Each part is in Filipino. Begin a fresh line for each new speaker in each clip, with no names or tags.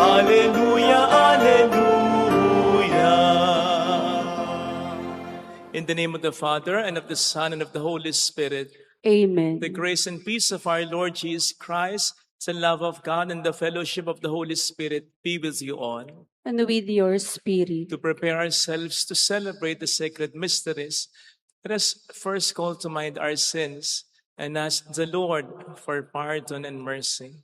Alleluia, Alleluia. In the name of the Father, and of the Son, and of the Holy Spirit.
Amen.
The grace and peace of our Lord Jesus Christ, the love of God, and the fellowship of the Holy Spirit be with you all.
And with your spirit.
To prepare ourselves to celebrate the sacred mysteries, let us first call to mind our sins and ask the Lord for pardon and mercy.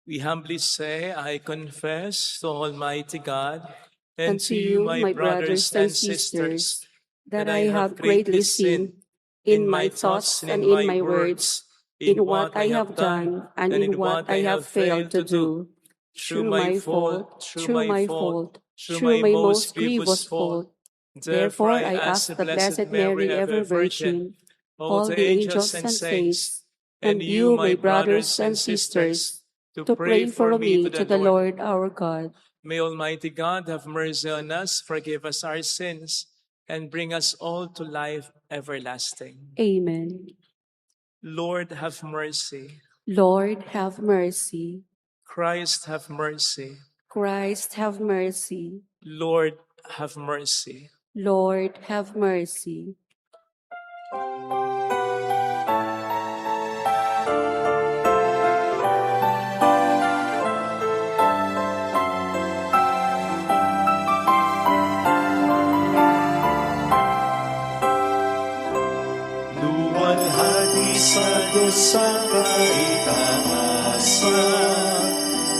We humbly say, I confess to Almighty God and to you, my brothers and sisters,
that I have greatly sinned in my thoughts and in my words, in what I have done and in what I have failed to do, through my fault, through my most grievous fault. Therefore I ask the Blessed Mary, ever Virgin, all the angels and saints, and you, my brothers and sisters, to pray for me to the Lord our God.
May Almighty God have mercy on us, forgive us our sins, and bring us all to life everlasting.
Amen.
Lord, have mercy.
Lord, have mercy.
Christ, have mercy.
Christ, have mercy.
Lord, have mercy.
Lord, have mercy.
Luwalhati sa Diyos sa kaitaasan,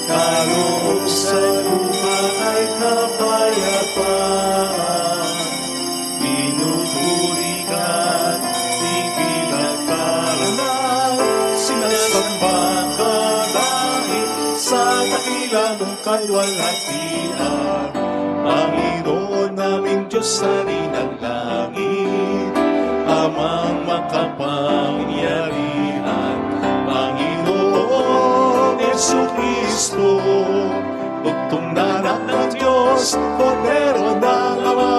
kaloob sa lupa ay kapayapaan. Pinupuri ka't ipinagkarangal, sinasamba ka dahil sa dakila mong kalwalhatian. Panginoon naming Diyos sa rinang langit, amang makapangyarihan, Panginoon Jesucristo, bugtong na ng Diyos, Kordero ng Ama.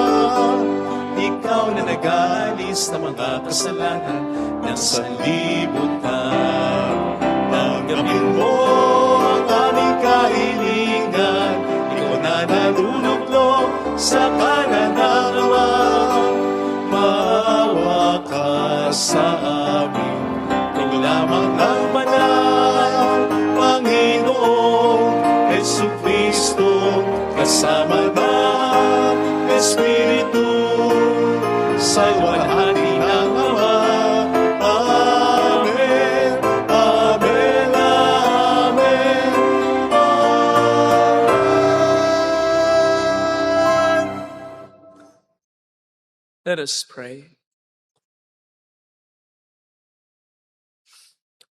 Ikaw na nag-aalis ng mga kasalanan ng sanlibutan. Tanggapin mo ang aming kahilingan, ikaw na naluluklok sa kanan ng Ama. Maawa ka sa amin, lamang ng banal, Panginoong Jesucristo, kasama ng Espiritu, sa luwalhati ng Ama. Amen, amen, amen, amen. Let us pray.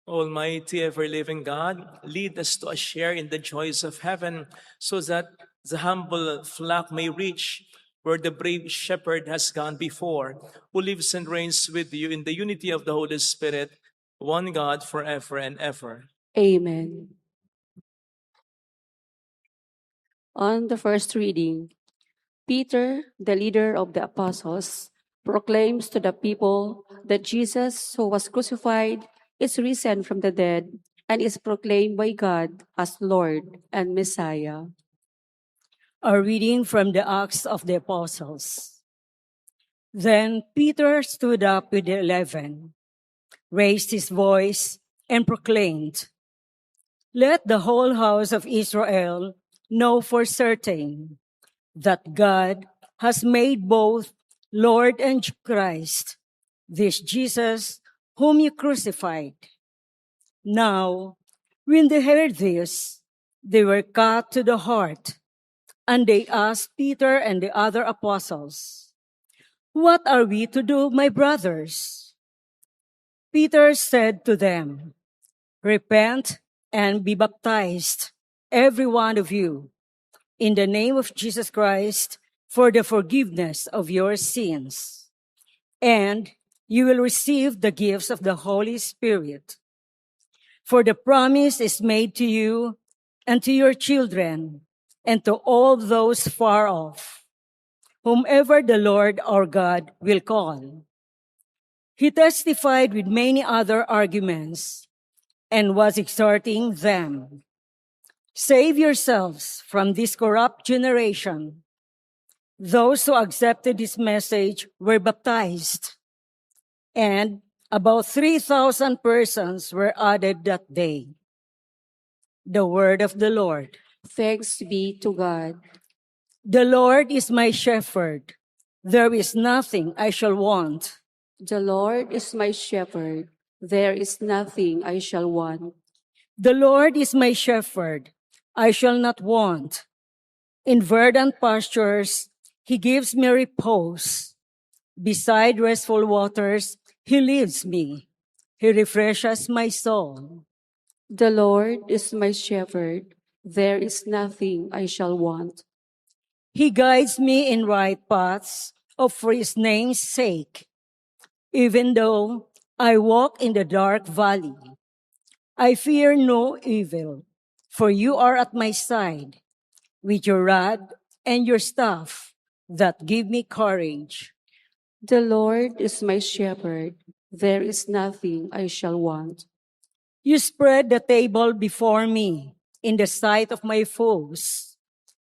Almighty, ever-living God, lead us to a share in the joys of heaven, so that the humble flock may reach where the brave shepherd has gone before, who lives and reigns with you in the unity of the Holy Spirit, one God, forever and ever.
Amen. On the first reading, Peter, the leader of the apostles, proclaims to the people that Jesus, who was crucified, is risen from the dead and is proclaimed by God as Lord and Messiah.
A reading from the Acts of the Apostles. Then Peter stood up with the 11, raised his voice, and proclaimed, "Let the whole house of Israel know for certain that God has made both Lord and Christ, this Jesus whom you crucified." Now, when they heard this, they were cut to the heart, and they asked Peter and the other apostles, "What are we to do, my brothers?" Peter said to them, "Repent and be baptized, every one of you, in the name of Jesus Christ, for the forgiveness of your sins, and you will receive the gifts of the Holy Spirit. For the promise is made to you and to your children and to all those far off, whomever the Lord our God will call." He testified with many other arguments, and was exhorting them, "Save yourselves from this corrupt generation." Those who accepted this message were baptized, and about 3,000 persons were added that day. The word of the Lord.
Thanks be to God.
The Lord is my shepherd. There is nothing I shall want.
The Lord is my shepherd. There is nothing I shall want.
The Lord is my shepherd. I shall not want. In verdant pastures, he gives me repose. Beside restful waters, he leads me. He refreshes my soul.
The Lord is my shepherd. There is nothing I shall want.
He guides me in right paths for his name's sake. Even though I walk in the dark valley, I fear no evil, for you are at my side, with your rod and your staff that give me courage.
The Lord is my shepherd. There is nothing I shall want.
You spread the table before me in the sight of my foes.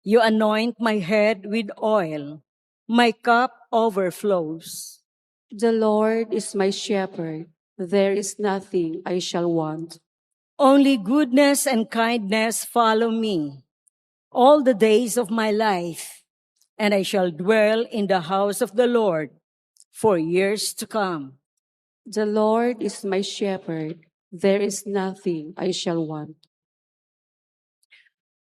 You anoint my head with oil. My cup overflows.
The Lord is my shepherd. There is nothing I shall want.
Only goodness and kindness follow me all the days of my life, and I shall dwell in the house of the Lord for years to come.
The Lord is my shepherd. There is nothing I shall want.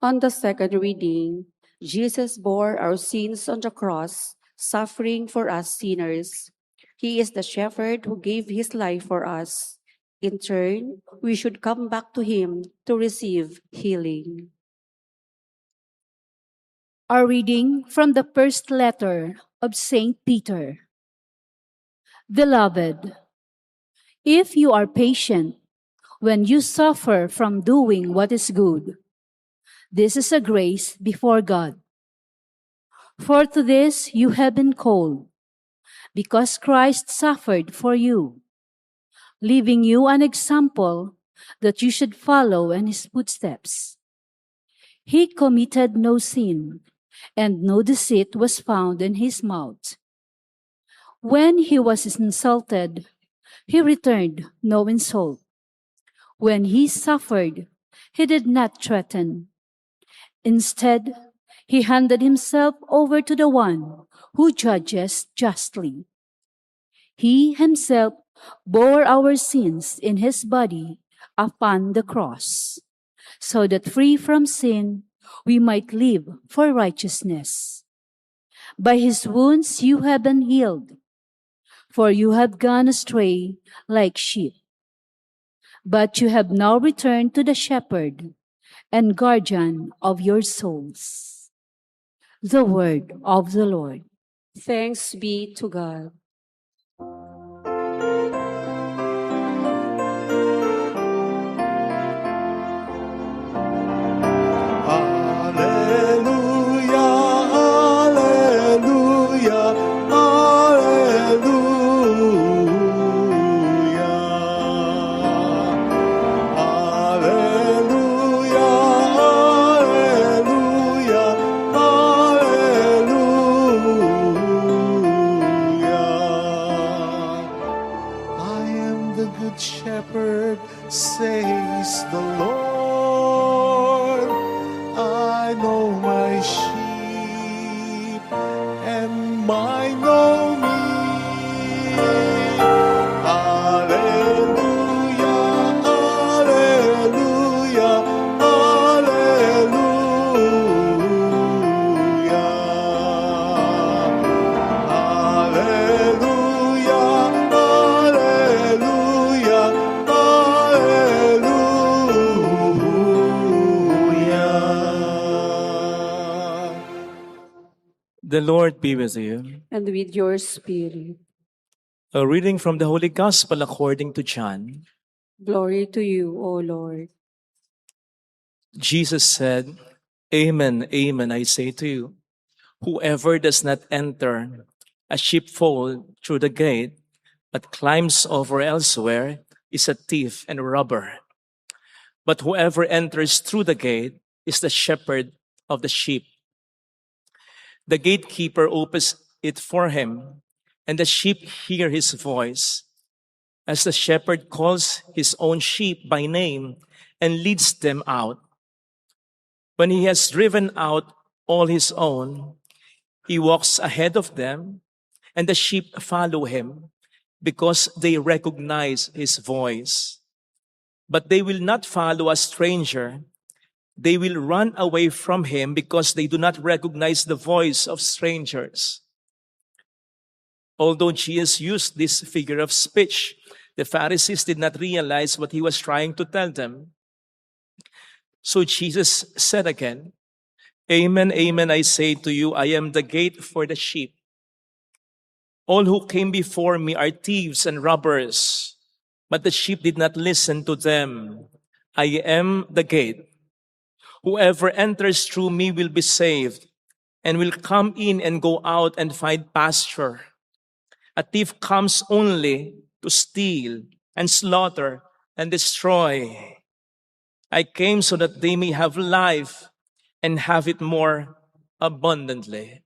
On the second reading, Jesus bore our sins on the cross, suffering for us sinners. He is the shepherd who gave his life for us. In turn, we should come back to him to receive healing.
A reading from the first letter of St. Peter. Beloved, if you are patient when you suffer from doing what is good, this is a grace before God. For to this you have been called, because Christ suffered for you, leaving you an example that you should follow in his footsteps. He committed no sin, and no deceit was found in his mouth. When he was insulted, he returned no insult. When he suffered, he did not threaten. Instead, he handed himself over to the one who judges justly. He himself bore our sins in his body upon the cross, so that free from sin, we might live for righteousness. By his wounds you have been healed, for you have gone astray like sheep. But you have now returned to the shepherd and guardian of your souls. The word of the Lord.
Thanks be to God.
Says the Lord, I know my sheep, and mine know me. Alleluia, alleluia, alleluia. Alleluia, alleluia.
The Lord be with you.
And with your spirit.
A reading from the Holy Gospel according to John.
Glory to you, O Lord.
Jesus said, Amen, amen, I say to you, whoever does not enter a sheepfold through the gate, but climbs over elsewhere, is a thief and a robber. but whoever enters through the gate is the shepherd of the sheep. The gatekeeper opens it for him, and the sheep hear his voice. As the shepherd calls his own sheep by name and leads them out. When he has driven out all his own, he walks ahead of them, and the sheep follow him because they recognize his voice. But they will not follow a stranger. They will run away from him because they do not recognize the voice of strangers. Although Jesus used this figure of speech, the Pharisees did not realize what he was trying to tell them. So Jesus said again, "Amen, amen, I say to you, I am the gate for the sheep. All who came before me are thieves and robbers, but the sheep did not listen to them. I am the gate. Whoever enters through me will be saved and will come in and go out and find pasture. A thief comes only to steal and slaughter and destroy. I came so that they may have life and have it more abundantly."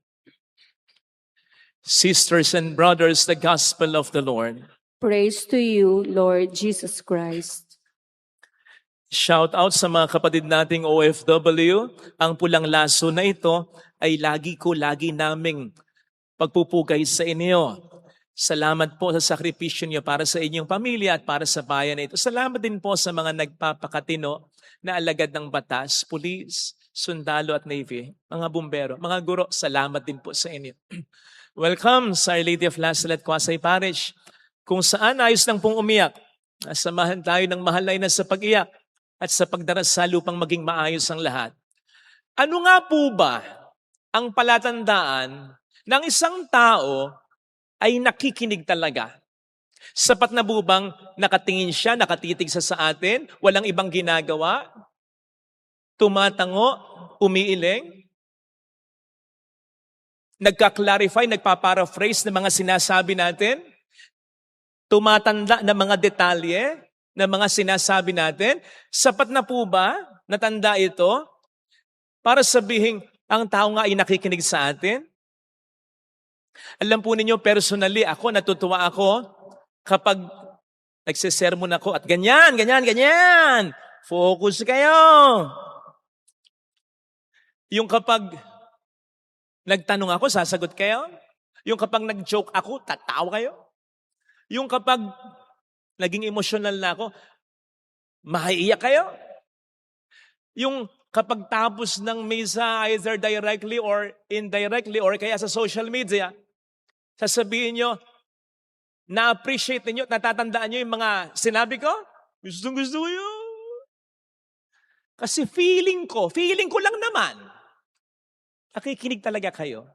Sisters and brothers, the gospel of the Lord.
Praise to you, Lord Jesus Christ.
Shout out sa mga kapatid nating OFW. Ang pulang laso na ito ay lagi naming pagpupugay sa inyo. Salamat po sa sakripisyo niyo para sa inyong pamilya at para sa bayan na ito. Salamat din po sa mga nagpapakatino na alagad ng batas, pulis, sundalo at navy, mga bumbero, mga guro. Salamat din po sa inyo. Welcome sa Our Lady of La Salette, Quasay Parish, kung saan ayos lang pong umiyak. Samahan tayo ng mahalay na sa pag-iyak at sa pagdarasal upang maging maayos ang lahat. Ano nga po ba ang palatandaan ng isang tao ay nakikinig talaga? Sapat na bubang nakatingin siya, nakatitig sa atin, walang ibang ginagawa, tumatango, umiiling, nagka-clarify, nagpa-paraphrase ng mga sinasabi natin, tumatanda ng mga detalye ng mga sinasabi natin? Sapat na po ba natanda ito para sabihin ang tao nga ay nakikinig sa atin? Alam po ninyo, personally, natutuwa ako kapag nagsisermon ako at ganyan. Focus kayo. Yung kapag nagtanong ako, sasagot kayo. Yung kapag nag-joke ako, tatawa kayo. Yung kapag naging emotional na ako, maiiyak kayo. Yung kapag tapos ng misa, either directly or indirectly or kaya sa social media, sasabihin nyo, na-appreciate ninyo, natatandaan nyo yung mga sinabi ko? Gusto ko yun. Kasi feeling ko lang naman, nakikinig talaga kayo.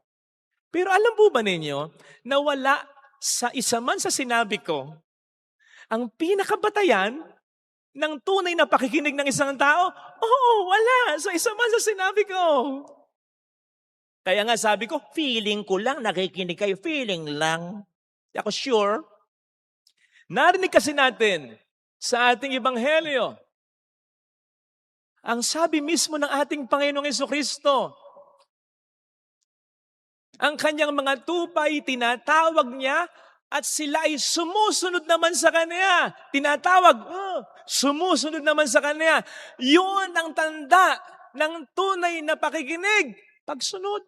Pero alam po ba ninyo, na wala sa isa man sa sinabi ko, ang pinakabatayan ng tunay na pakikinig ng isang tao? Wala sa isa man sa sinabi ko. Kaya nga sabi ko, feeling ko lang nakikinig kayo. Feeling lang. Di ako sure. Narinig kasi natin sa ating ebanghelyo, ang sabi mismo ng ating Panginoong Jesucristo, ang kanyang mga tupay, tinatawag niya at sila ay sumusunod naman sa kanya. Tinatawag, sumusunod naman sa kanya. Yun ang tanda ng tunay na pakikinig. Pagsunod.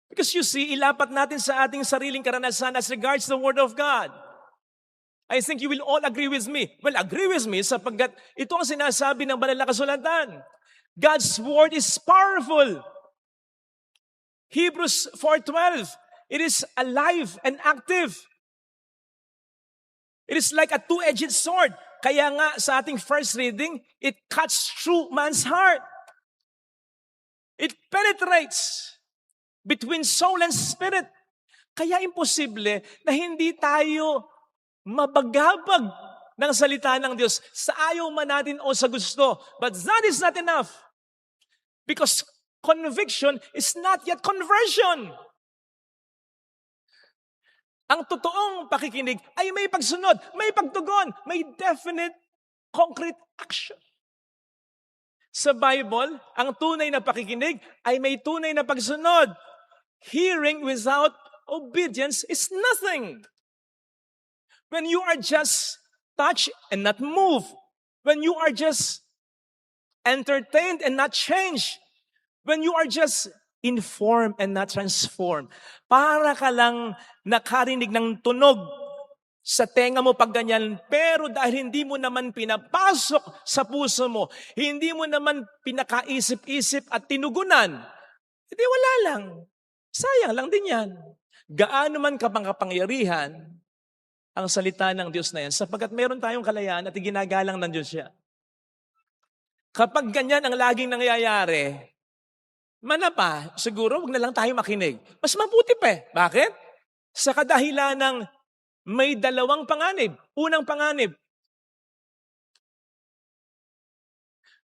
Because you see, ilapat natin sa ating sariling karanasan as regards the Word of God. I think you will all agree with me. Well, agree with me sapagkat ito ang sinasabi ng banal na kasulatan. God's Word is powerful. Hebrews 4:12, it is alive and active. It is like a two-edged sword. Kaya nga sa ating first reading, it cuts through man's heart. It penetrates between soul and spirit. Kaya imposible na hindi tayo mabagabag ng salita ng Diyos sa ayaw man natin o sa gusto. But that is not enough. Because conviction is not yet conversion. Ang totoong pakikinig ay may pagsunod, may pagtugon, may definite concrete action. Sa Bible, ang tunay na pakikinig ay may tunay na pagsunod. Hearing without obedience is nothing. When you are just touched and not moved, when you are just entertained and not changed, when you are just informed and not transformed, para ka lang nakarinig ng tunog sa tenga mo pag ganyan, pero dahil hindi mo naman pinapasok sa puso mo, hindi mo naman pinakaisip-isip at tinugunan, hindi wala lang. Sayang lang din yan. Gaano man kapangyarihan ang salita ng Diyos na yan, sapagkat meron tayong kalayaan at ginagalang ng Diyos siya. Kapag ganyan ang laging nangyayari, manapa, siguro wag na lang tayo makinig. Mas mabuti pa eh. Bakit? Sa kadahilan ng may dalawang panganib. Unang panganib,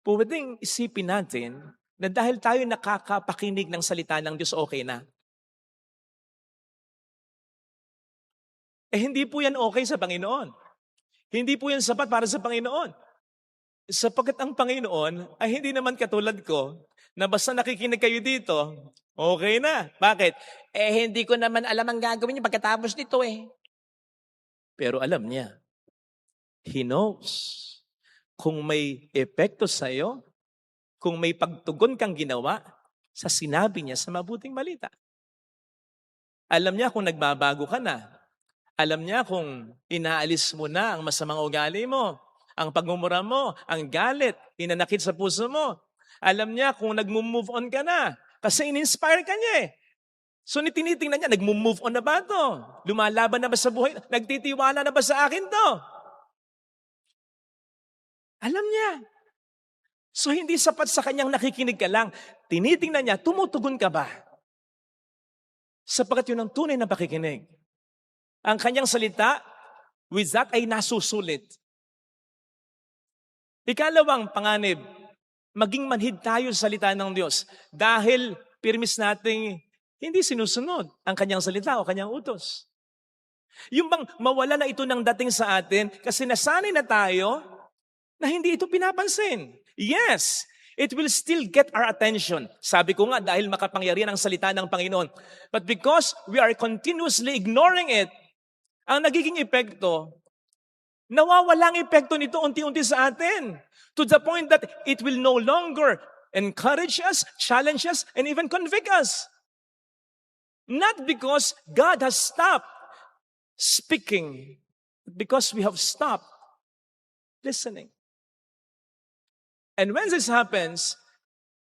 pwedeng isipin natin na dahil tayo nakakapakinig ng salita ng Diyos, okay na. Hindi po yan okay sa Panginoon. Hindi po yan sapat para sa Panginoon. Sapagkat ang Panginoon ay hindi naman katulad ko na basta nakikinig kayo dito, okay na. Bakit? Hindi ko naman alam ang gagawin niyo pagkatapos nito eh. Pero alam niya. He knows. Kung may epekto sa'yo, kung may pagtugon kang ginawa, sa sinabi niya sa mabuting balita. Alam niya kung nagbabago ka na. Alam niya kung inaalis mo na ang masamang ugali mo, ang pagmumura mo, ang galit, inanakit sa puso mo. Alam niya kung nag-move on ka na kasi in-inspire ka niya eh. So tinitingnan niya, nag-move on na ba ito? Lumalaban na ba sa buhay? Nagtitiwala na ba sa akin to? Alam niya. So hindi sapat sa kanyang nakikinig ka lang. Tinitingnan niya, tumutugon ka ba? Sapagkat yun ang tunay na pakikinig. Ang kanyang salita, with that ay nasusulit. Ikalawang panganib, maging manhid tayo sa salita ng Diyos dahil pirmis nating hindi sinusunod ang kanyang salita o kanyang utos. Yung bang mawala na ito ng dating sa atin kasi nasanay na tayo na hindi ito pinapansin. Yes, it will still get our attention. Sabi ko nga dahil makapangyarihan ang salita ng Panginoon. But because we are continuously ignoring it, ang nagiging epekto, nawawala ang epekto nito unti-unti sa atin. To the point that it will no longer encourage us, challenge us, and even convict us. Not because God has stopped speaking, but because we have stopped listening. And when this happens,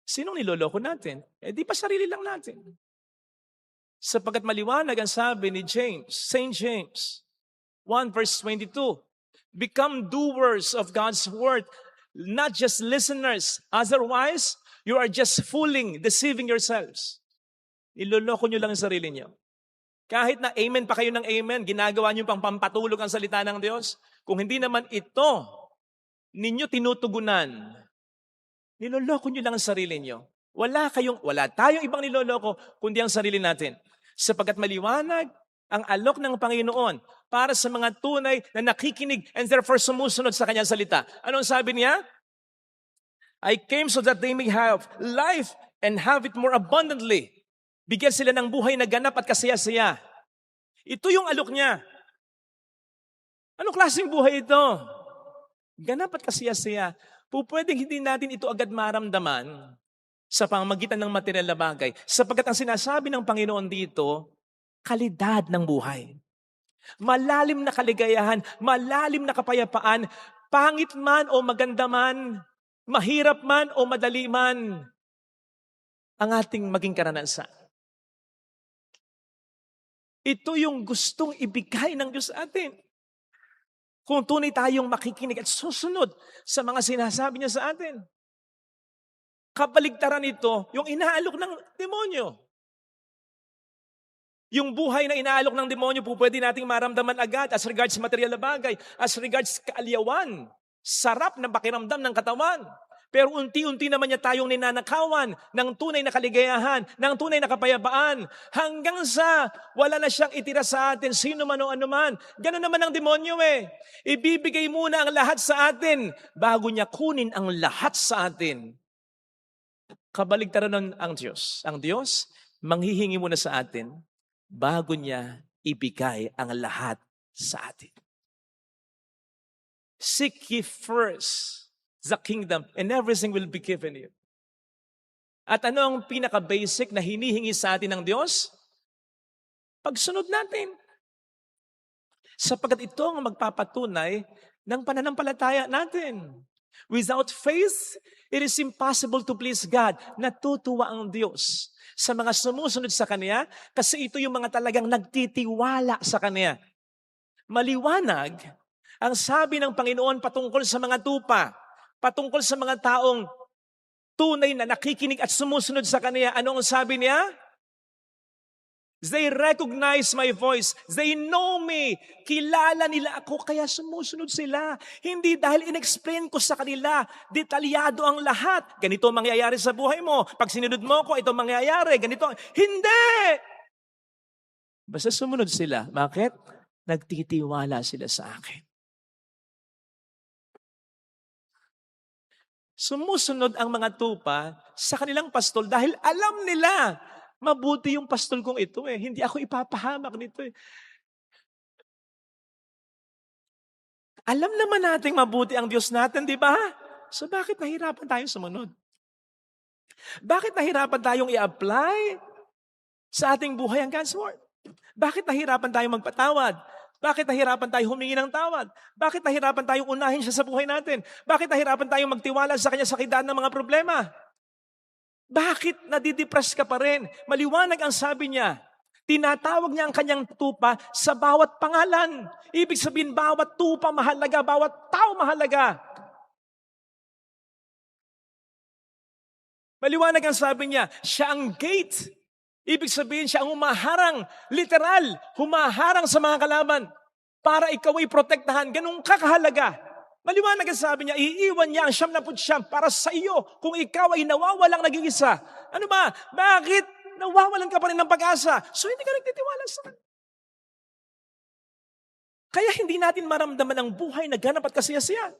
sinong niloloko natin? Di pa sarili lang natin. Sapagkat maliwanag ang sabi ni James, St. James 1 verse 22, become doers of God's word, not just listeners. Otherwise, you are just fooling, deceiving yourselves. Iloloko nyo lang ang sarili nyo. Kahit na amen pa kayo ng amen, ginagawa nyo pang pampatulog ang salita ng Diyos. Kung hindi naman ito, ninyo tinutugunan, niloloko nyo lang ang sarili nyo. Wala tayong ibang niloloko, kundi ang sarili natin. Sapagkat maliwanag ang alok ng Panginoon para sa mga tunay na nakikinig and therefore sumusunod sa kanyang salita. Anong sabi niya? I came so that they may have life and have it more abundantly. Bigyan sila ng buhay na ganap at kasaya-saya. Ito yung alok niya. Anong klaseng buhay ito? Ganap at kasaya-saya. Pwedeng hindi natin ito agad maramdaman sa pamamagitan ng material na bagay. Sapagkat ang sinasabi ng Panginoon dito, kalidad ng buhay. Malalim na kaligayahan, malalim na kapayapaan, pangit man o maganda man, mahirap man o madali man, ang ating maging karanasan. Ito yung gustong ibigay ng Diyos sa atin. Kung tunay tayong makikinig at susunod sa mga sinasabi niya sa atin. Kabaligtaran nito, yung inaalok ng demonyo. Yung buhay na inaalok ng demonyo, pwede nating maramdaman agad as regards material na bagay, as regards kaaliyawan, sarap ng pakiramdam ng katawan. Pero unti-unti naman niya tayong ninanakawan ng tunay na kaligayahan, ng tunay na kapayapaan, hanggang sa wala na siyang itira sa atin, sino man o anuman. Ganun naman ang demonyo eh. Ibibigay muna ang lahat sa atin bago niya kunin ang lahat sa atin. Kabaligtaran nun ang Diyos. Ang Diyos, manghihingi muna sa atin bago niya ibigay ang lahat sa atin. Seek ye first the kingdom, and everything will be given you. At ano ang pinaka-basic na hinihingi sa atin ng Diyos? Pagsunod natin. Sapagkat ito ang magpapatunay ng pananampalataya natin. Without faith, it is impossible to please God. Natutuwa ang Diyos sa mga sumusunod sa Kanya kasi ito yung mga talagang nagtitiwala sa Kanya. Maliwanag ang sabi ng Panginoon patungkol sa mga tupa, patungkol sa mga taong tunay na nakikinig at sumusunod sa Kanya. Ano ang sabi niya? They recognize my voice. They know me. Kilala nila ako, kaya sumusunod sila. Hindi dahil in-explain ko sa kanila, detalyado ang lahat. Ganito ang mangyayari sa buhay mo. Pag sinunod mo ko, ito mangyayari. Ganito. Hindi! Basta sumunod sila. Bakit? Nagtitiwala sila sa akin. Sumusunod ang mga tupa sa kanilang pastol dahil alam nila mabuti yung pastol kong ito eh. Hindi ako ipapahamak nito eh. Alam naman nating mabuti ang Diyos natin, di ba? So bakit nahirapan tayong sumunod? Bakit nahirapan tayong i-apply sa ating buhay ang God's Word? Bakit nahirapan tayong magpatawad? Bakit nahirapan tayo humingi ng tawad? Bakit nahirapan tayong unahin siya sa buhay natin? Bakit nahirapan tayong magtiwala sa Kanya sa kidaan ng mga problema? Bakit nadidepress ka pa rin? Maliwanag ang sabi niya. Tinatawag niya ang kanyang tupa sa bawat pangalan. Ibig sabihin, bawat tupa mahalaga, bawat tao mahalaga. Maliwanag ang sabi niya, siya ang gate. Ibig sabihin, siya ang humaharang, literal, humaharang sa mga kalaban para ikaw ay protektahan. Ganun kakahalaga. Maliwanag ang sabi niya, iiwan niya ang 99 para sa iyo kung ikaw ay nawawalang nag-iisa. Ano ba? Bakit nawawalan ka pa rin ng pag-asa? So hindi ka nagtitiwala sa Kanya. Kaya hindi natin maramdaman ang buhay na ganap at kasiyasiyan.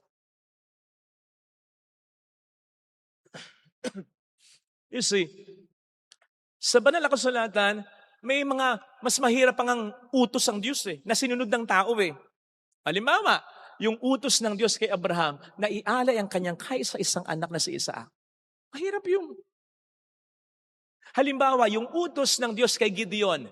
You see, sa banal na kasulatan, may mga mas mahirap pang ang utos ang Diyos na sinunod ng tao Halimbawa, yung utos ng Diyos kay Abraham na ialay ang kanyang kaisa-isang anak na si Isaac. Mahirap yun. Halimbawa, yung utos ng Diyos kay Gideon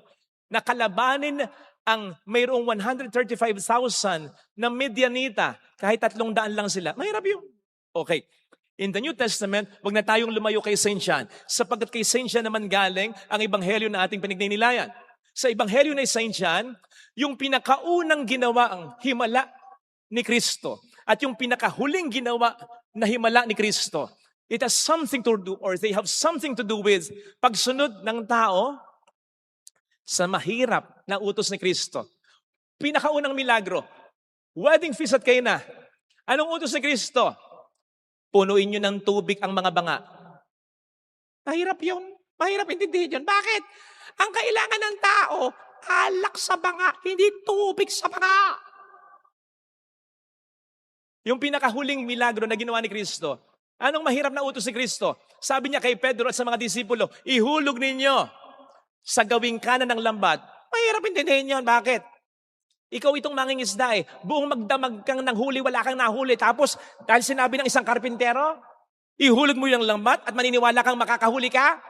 na kalabanin ang mayroong 135,000 na Midianita kahit 300 lang sila. Mahirap yun. Okay. In the New Testament, wag na tayong lumayo kay Saint John, sapagkat kay Saint John naman galing ang ebanghelyo na ating pinagninilayan. Sa ebanghelyo ni Saint John, yung pinakaunang ginawa ang himala ni Kristo at yung pinakahuling ginawa na himala ni Kristo, it has something to do, or they have something to do with pagsunod ng tao sa mahirap na utos ni Kristo. Pinakaunang milagro, wedding feast at Cana. Anong utos ni Kristo? Punuin nyo ng tubig ang mga banga. Mahirap yun. Mahirap intindihin yun. Bakit? Ang kailangan ng tao, alak sa banga, hindi tubig sa banga. Yung pinakahuling milagro na ginawa ni Kristo, anong mahirap na utos ni Kristo? Sabi niya kay Pedro at sa mga disipulo, ihulog ninyo sa gawing kanan ng lambat. Mahirap intindihin yun. Bakit? Ikaw itong mangingisda buong magdamag kang nang huli, wala kang nahuli. Tapos, dahil sinabi ng isang karpintero, ihulog mo yung lambat at maniniwala kang makakahuli ka?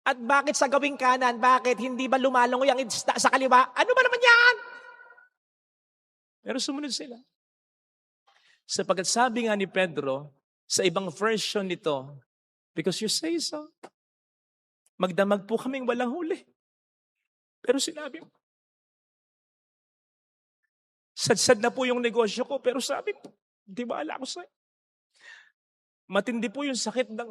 At bakit sa gawing kanan? Bakit? Hindi ba lumalangoy ang isda sa kaliwa? Ano ba naman yan? Pero sumunod sila. Sapagkat sabi nga ni Pedro, sa ibang version nito, because you say so, magdamag po kaming walang huli. Pero sinabi mo, sad-sad na po yung negosyo ko, pero sabi po, di ba ala ko sa'yo? Matindi po yung sakit ng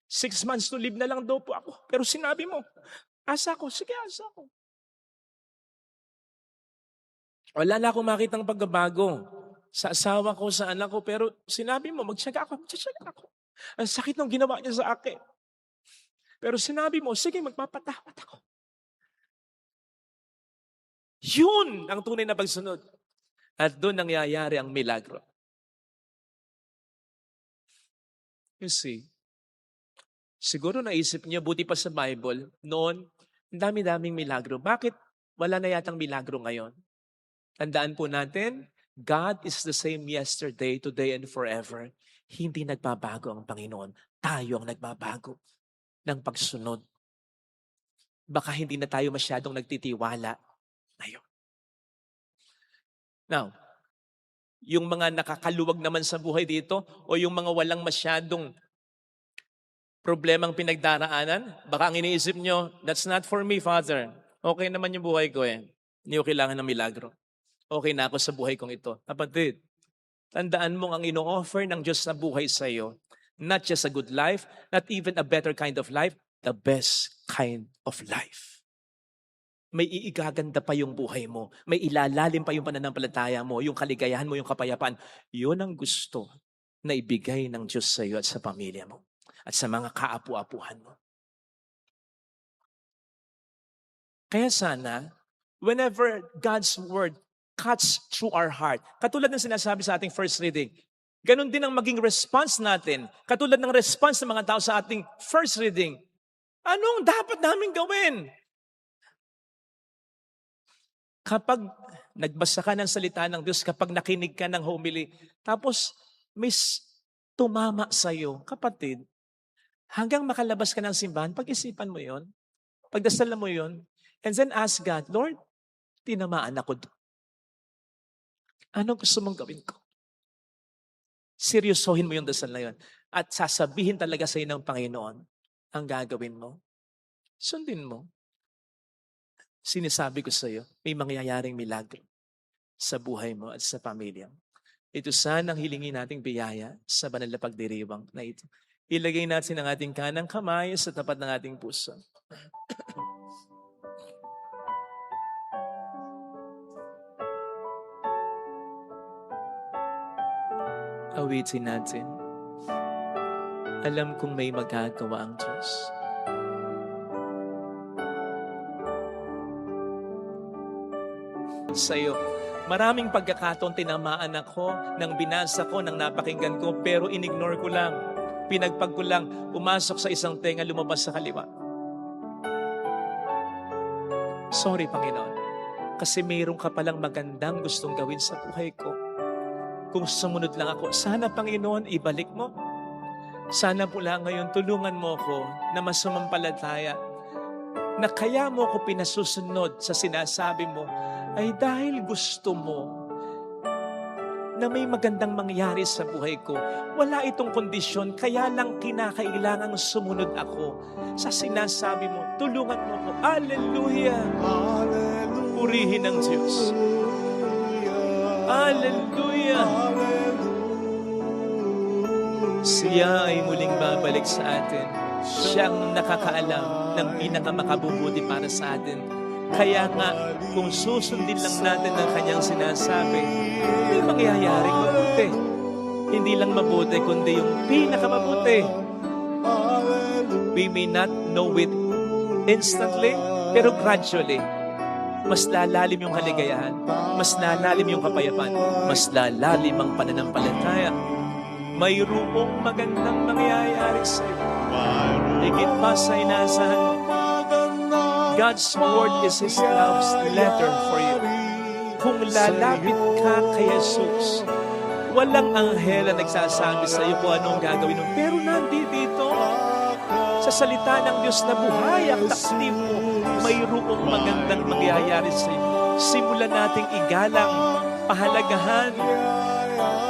6 months to live na lang daw po ako. Pero sinabi mo, asa ko, sige asa ko. Wala na akong makitang pagbabago sa asawa ko, sa anak ko, pero sinabi mo, magtiyaga ako. Ang sakit ng ginawa niya sa akin. Pero sinabi mo, sige, magpapatawad ako. Yun ang tunay na pagsunod. At doon nangyayari ang milagro. You see, siguro naisip niyo, buti pa sa Bible, noon, ang dami-daming milagro. Bakit wala na yatang milagro ngayon? Tandaan po natin, God is the same yesterday, today, and forever. Hindi nagbabago ang Panginoon. Tayo ang nagbabago ng pagsunod. Baka hindi na tayo masyadong nagtitiwala ngayon. Now, yung mga nakakaluwag naman sa buhay dito o yung mga walang masyadong problemang pinagdaraanan, baka ang iniisip nyo, that's not for me, Father. Okay naman yung buhay ko eh. Hindi ko kailangan ng milagro. Okay na ako sa buhay kong ito. Kapatid, tandaan mo ang ino-offer ng Diyos na buhay sa iyo. Not just a good life, not even a better kind of life, the best kind of life. May iigaganda pa yung buhay mo. May ilalalim pa yung pananampalataya mo, yung kaligayahan mo, yung kapayapaan. Yun ang gusto na ibigay ng Diyos sa iyo at sa pamilya mo. At sa mga kaapu-apuhan mo. Kaya sana, whenever God's Word cuts through our heart, katulad ng sinasabi sa ating first reading, ganun din ang maging response natin, katulad ng response ng mga tao sa ating first reading. Anong dapat namin gawin? Kapag nagbasa ka ng salita ng Diyos, kapag nakinig ka ng homily, tapos may tumama sa iyo, kapatid, hanggang makalabas ka ng simbahan, pag-isipan mo yon, pagdasalan mo yon, and then ask God, Lord, tinamaan ako. Anong gusto mong gawin ko? Seryosohin mo yung dasal na yon. At sasabihin talaga sa iyo ng Panginoon ang gagawin mo. Sundin mo. Sinasabi ko sa iyo, may mangyayaring milagro sa buhay mo at sa pamilya. Ito sana ang hilingin nating biyaya sa banal na pagdiriwang na ito. Ilagay natin ang ating kanang kamay sa tapat ng ating puso. Awitin natin. Alam kong may magagawa ang Diyos. Sa'yo, maraming pagkakataon tinamaan ako nang binasa ko, nang napakinggan ko, pero inignore ko lang. Pinagpag ko lang, pumasok sa isang tenga, lumabas sa kaliwa. Sorry, Panginoon. Kasi mayroon ka palang magandang gustong gawin sa buhay ko. Kung sumunod lang ako, sana, Panginoon, ibalik mo. Sana mula ngayon, tulungan mo ako na masumampalataya na kaya mo ako pinasusunod sa sinasabi mo ay dahil gusto mo na may magandang mangyari sa buhay ko. Wala itong kondisyon, kaya lang kinakailangang sumunod ako sa sinasabi mo. Tulungan mo ako. Hallelujah! Purihin ang Diyos. Hallelujah! Siya ay muling babalik sa atin. Siyang nakakaalam ng pinakamakabubuti para sa atin. Kaya nga, kung susundin lang natin ang kanyang sinasabi, hindi mangyayari mabuti. Hindi lang mabuti, kundi yung pinakamabuti. We may not know it instantly, pero gradually, mas lalalim yung kaligayahan, mas lalalim yung kapayapaan, mas lalalim ang pananampalataya. Mayroong magandang mangyayari sa iyo. Higit pa sa inaasahan mo. God's word is His love's letter for you. Kung lalapit ka kay Jesus, walang anghel na nagsasabi sa iyo kung anong gagawin mo. Pero nandito, sa salita ng Diyos na buhay ang taktim mo, mayroong magandang mangyayari sa iyo. Simulan nating igalang, pahalagahan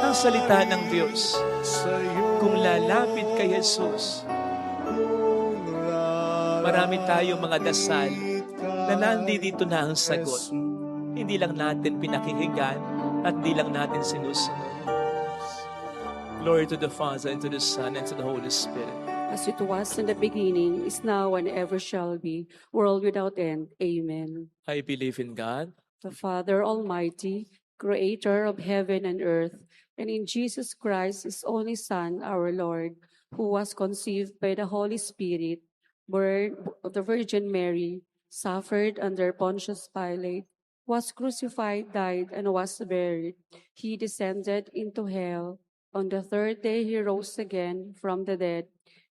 ang salita ng Diyos. Kung lalapit kay Jesus, marami tayong mga dasal na nandito na ang sagot. Hindi lang natin pinakikinggan at hindi lang natin sinusunod. Glory to the Father, and to the Son, and to the Holy Spirit.
As it was in the beginning, is now, and ever shall be, world without end. Amen.
I believe in God,
The Father Almighty, Creator of heaven and earth, and in Jesus Christ, his only Son, our Lord, who was conceived by the Holy Spirit, born of the Virgin Mary, suffered under Pontius Pilate, was crucified, died, and was buried. He descended into hell. On the third day he rose again from the dead.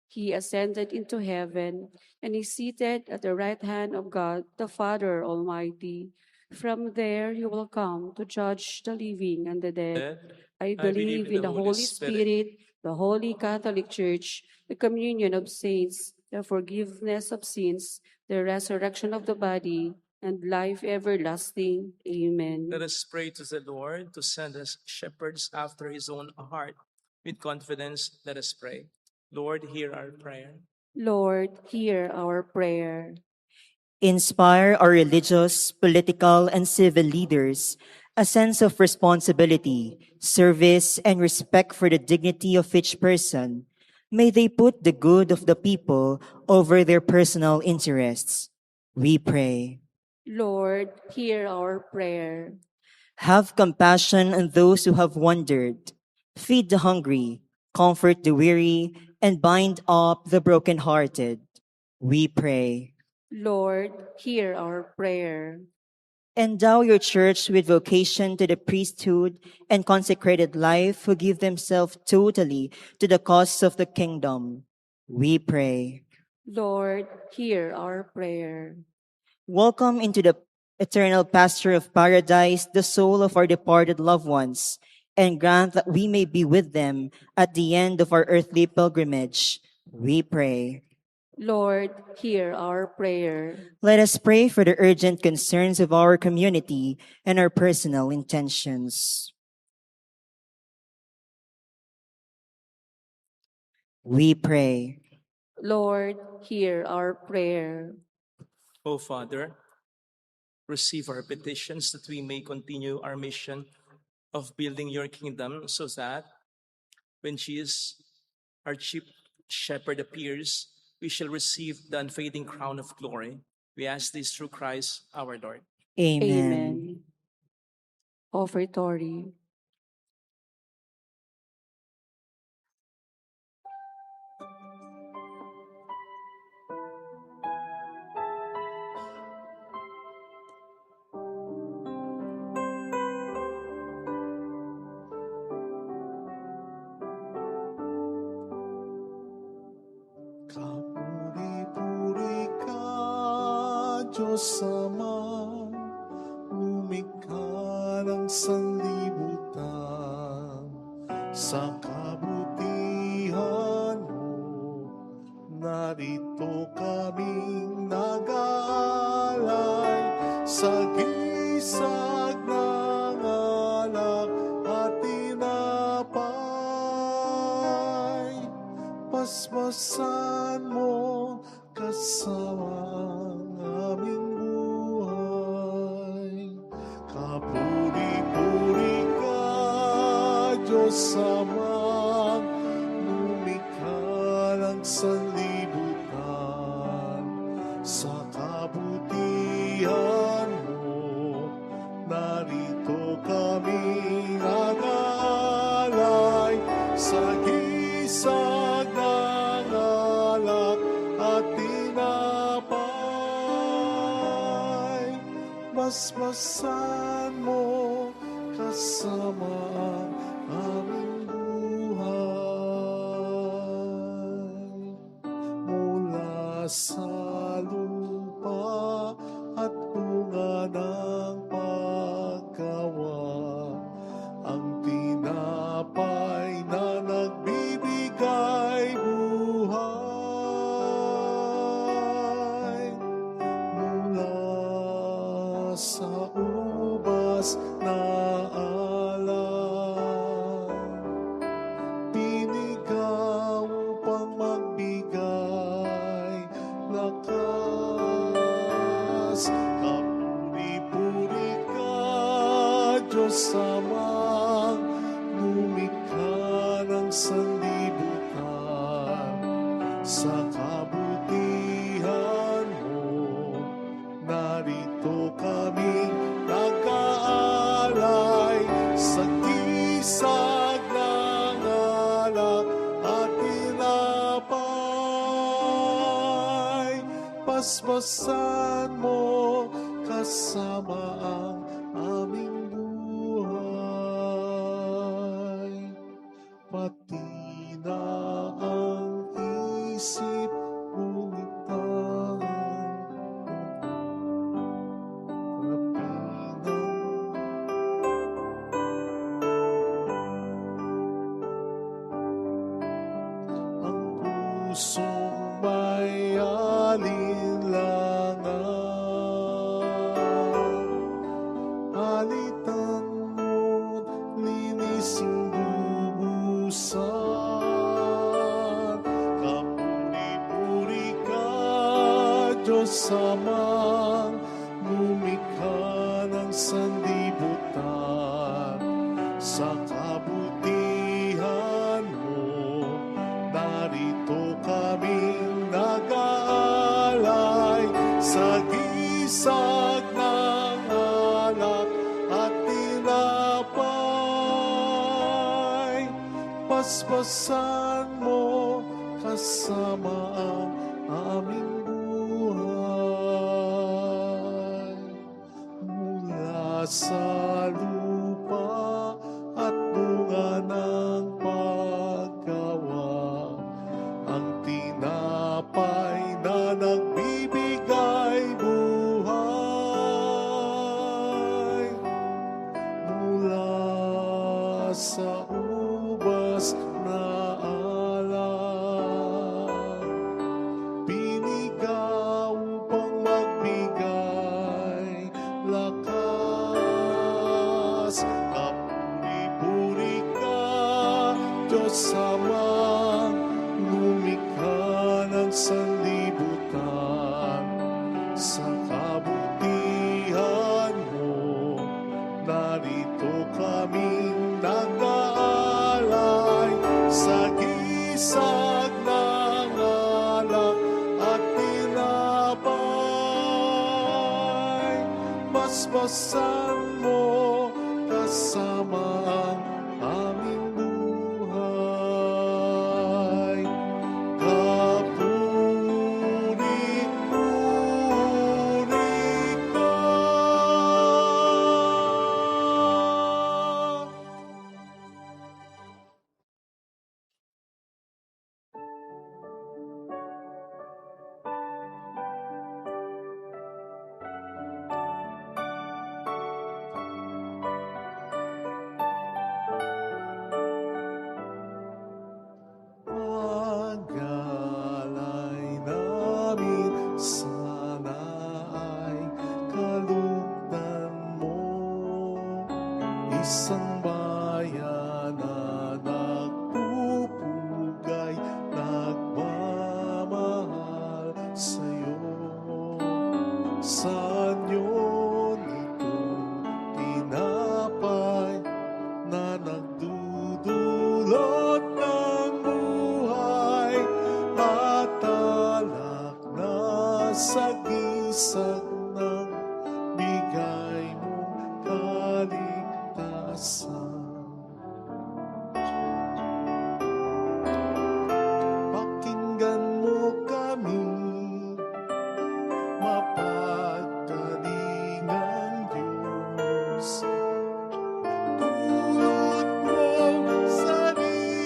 He ascended into heaven, and is seated at the right hand of God, the Father Almighty. From there he will come to judge the living and the dead. I believe in the Holy Spirit, the Holy Catholic Church, the communion of saints, the forgiveness of sins, the resurrection of the body, and life everlasting. Amen.
Let us pray to the Lord to send us shepherds after his own heart. With confidence, let us pray. Lord, hear our prayer.
Lord, hear our prayer.
Inspire our religious, political, and civil leaders a sense of responsibility, service, and respect for the dignity of each person. May they put the good of the people over their personal interests. We pray.
Lord, hear our prayer.
Have compassion on those who have wandered. Feed the hungry, comfort the weary, and bind up the brokenhearted. We pray.
Lord, hear our prayer.
Endow your church with vocation to the priesthood and consecrated life who give themselves totally to the cause of the kingdom. We pray.
Lord, hear our prayer.
Welcome into the eternal pasture of paradise the soul of our departed loved ones, and grant that we may be with them at the end of our earthly pilgrimage. We pray.
Lord, hear our prayer.
Let us pray for the urgent concerns of our community and our personal intentions. We pray.
Lord, hear our prayer.
O Father, receive our petitions that we may continue our mission of building your kingdom so that when Jesus, our chief shepherd, appears, we shall receive the unfading crown of glory. We ask this through Christ our Lord.
Amen.
Amen. Offertory.
Kapuri-puri ka, Diyos Ama, lumikha ng sanlibutan. Sa kabutihan mo, narito kaming nag-aalay sa gisag ng alak at tinapay. Paspasan mo kasama ang aming buhay. Kapuri-puri ka, Diyos Ama, lumikha ng sanlibutan. Sa kabutihan mo, narito kami nag-aalay sa gisag ng alak at tinapay. Basbasan mo kasama ang aming buhay. Mula sa lupa at bunga ng paggawa, ang tinapay na nagbibigay buhay. Mula sa ubas na alay, pinigaw upang magbigay lakas. Kapuri-puri ka, Diyos Ama, lumikha ng sanlibutan. Sa kabutihan mo, narito kaming nag-aalay basbasan mo kasama ang aming buhay. Pati na ang isip mong itang ang pusong may alinlangan. Alitan mo't linising bubusan. Kapuri-puri ka, Diyos Amang lumikha ng sanlibutan. Sa kabutihan mo, narito kaming nag-aalay sa gisag ng alak at tinapay. Paspasan mo kasama ang aming buhay. Mula sa lupa at bunga ng paggawa, ang tinapay na nagbibigay buhay. Mula sa ubas na alak, binigaw upang magbigay lakas. Kapuri-puri ka, Diyos Amang lumikha ng sanlibutan. Sa kabutihan mo, narito kaming nag-aalay sa gisag ng alak at tinapay. Basbasan mo kasama ang aming buhay. Kapuri-puri ka. Paggalay namin sana ay kalugdan mo, isang bayan na nagpupugay, nagmamahal sa'yo. Saan yun itong tinapay na nagdudulot ng buhay at alak na sa gisag ng bigay mong kaligtasan? Pakinggan mo kami, mapagkalingang Diyos. Tulot mong sarili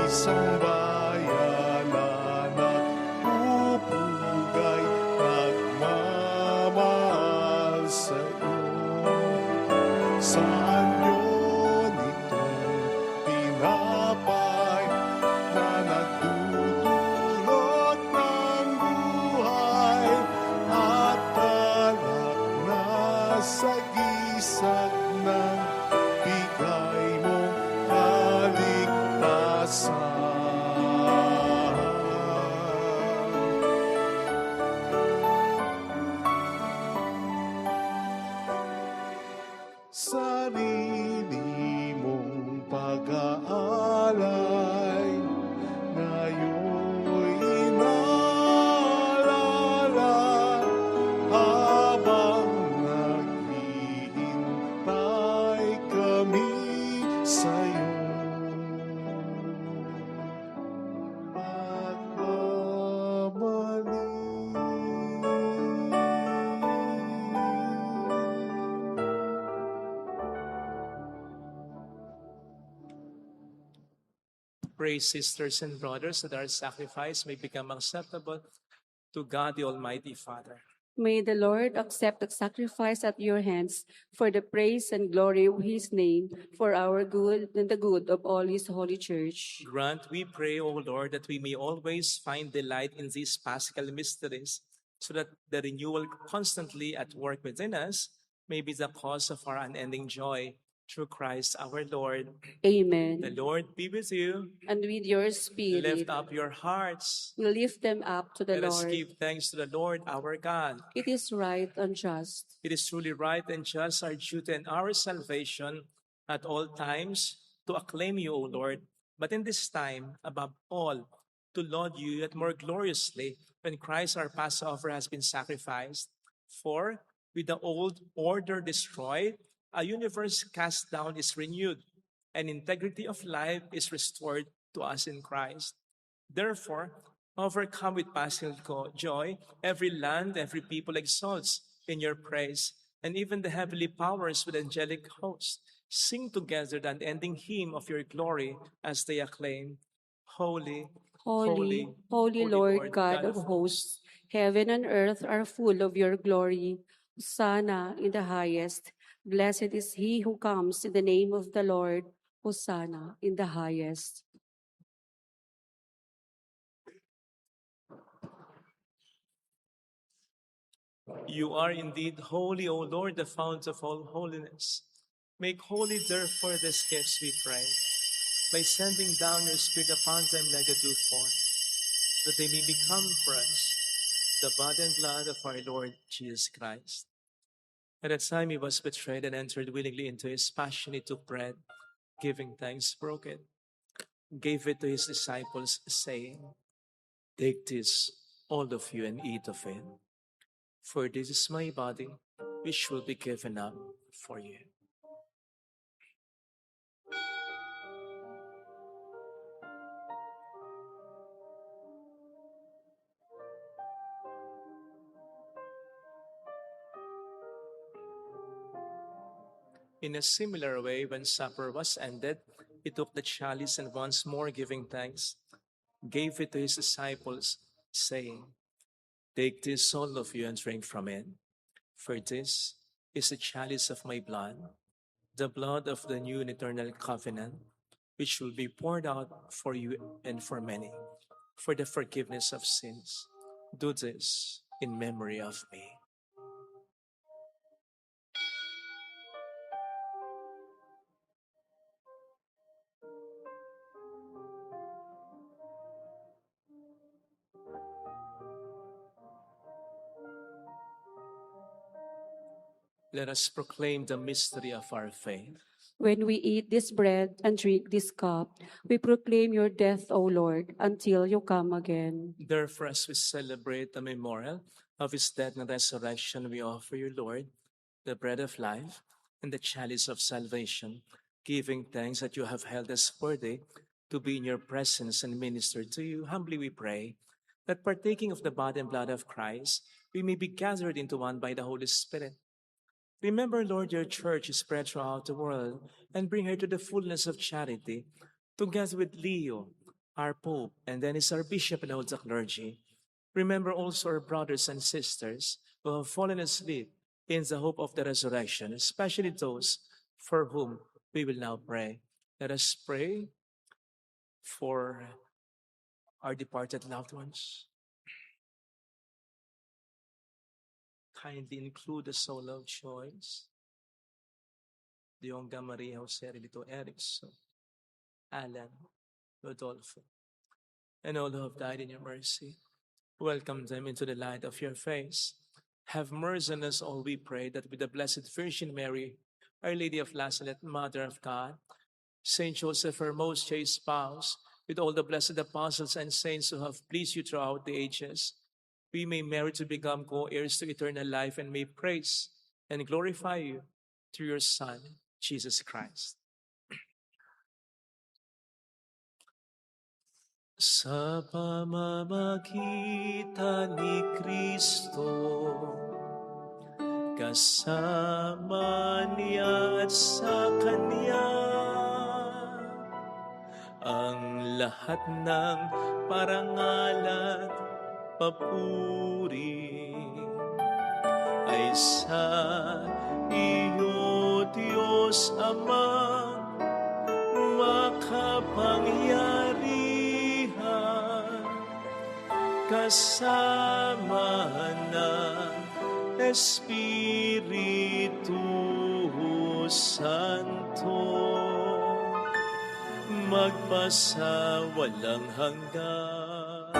sambayanan at pupugay nagmamahal sa'yo. Saan yun itong tinapay na nagdudulot ng buhay at talak na sagisag ng bigay mong kaligtasan. Sarili mong pag-aalay ngayon'y inaalala habang naghihintay kami sa'yo.
Pray, sisters and brothers, that our sacrifice may become acceptable to God the Almighty Father.
May the Lord accept the sacrifice at your hands for the praise and glory of his name, for our good and the good of all his holy church.
Grant, we pray, O Lord, that we may always find delight in these Paschal mysteries, so that the renewal constantly at work within us may be the cause of our unending joy. Through Christ our Lord.
Amen.
The Lord be with you.
And with your spirit,
Lift up your hearts.
we lift them up to the
Let us
Lord.
give thanks to the Lord our God.
It is right and just.
It is truly right and just, our duty and our salvation at all times to acclaim you, O Lord, but in this time, above all, to laud you yet more gloriously when Christ our Passover has been sacrificed. For with the old order destroyed, a universe cast down is renewed, and integrity of life is restored to us in Christ. Therefore, overcome with paschal joy, every land, every people exalts in your praise, and even the heavenly powers with angelic hosts sing together the unending hymn of your glory as they acclaim, Holy,
Holy, holy Lord God of hosts, heaven and earth are full of your glory. Hosanna in the highest. Blessed is he who comes in the name of the Lord. Hosanna in the highest.
You are indeed holy, O Lord, the fount of all holiness. Make holy, therefore, these gifts, we pray, by sending down your Spirit upon them like a dewfall, that they may become for us the body and blood of our Lord Jesus Christ. At that time he was betrayed and entered willingly into his passion. He took bread, giving thanks, broke it, gave it to his disciples, saying, Take this, all of you, and eat of it. For this is my body, which will be given up for you. In a similar way, when supper was ended, he took the chalice and once more giving thanks, gave it to his disciples, saying, Take this, all of you, and drink from it. For this is the chalice of my blood, the blood of the new and eternal covenant, which will be poured out for you and for many, for the forgiveness of sins. Do this in memory of me. Let us proclaim the mystery of our faith.
When we eat this bread and drink this cup, we proclaim your death, O Lord, until you come again.
Therefore, as we celebrate the memorial of his death and resurrection, we offer you, Lord, the bread of life and the chalice of salvation, giving thanks that you have held us worthy to be in your presence and minister to you. Humbly we pray that partaking of the body and blood of Christ, we may be gathered into one by the Holy Spirit. Remember, Lord, your church is spread throughout the world and bring her to the fullness of charity, together with Leo, our Pope, and then is our Bishop and all the clergy. Remember also our brothers and sisters who have fallen asleep in the hope of the resurrection, especially those for whom we will now pray. Let us pray for our departed loved ones. Kindly include the soul of Joyce, Dionga Maria Jose Relito Erickson, Alan, Rodolfo, and all who have died in your mercy. Welcome them into the light of your face. Have mercy on us all, we pray, that with the Blessed Virgin Mary, Our Lady of Lazaret, Mother of God, Saint Joseph, her most chaste spouse, with all the blessed apostles and saints who have pleased you throughout the ages, we may merit to become co-heirs to eternal life and may praise and glorify you through your Son, Jesus Christ. Sa pamamagitan ni Kristo, kasama niya at sa Kanya, ang lahat ng parangal at papuri ay sa iyo, Diyos Amang makapangyarihan, kasama ng Espiritu Santo, magpasa walang hanggan.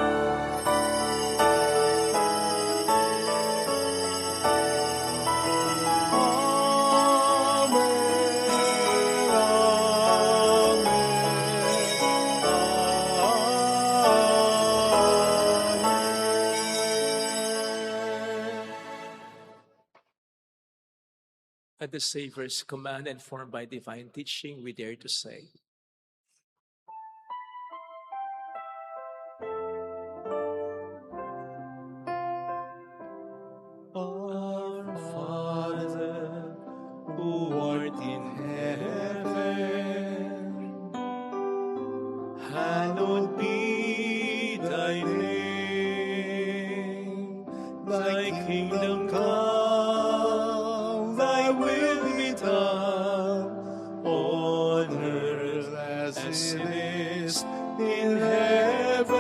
At the Savior's command and formed by divine teaching, we dare to say, Our Father, who art in heaven, hallowed be thy name. Thy kingdom come, thy will be done, on earth as it is in heaven.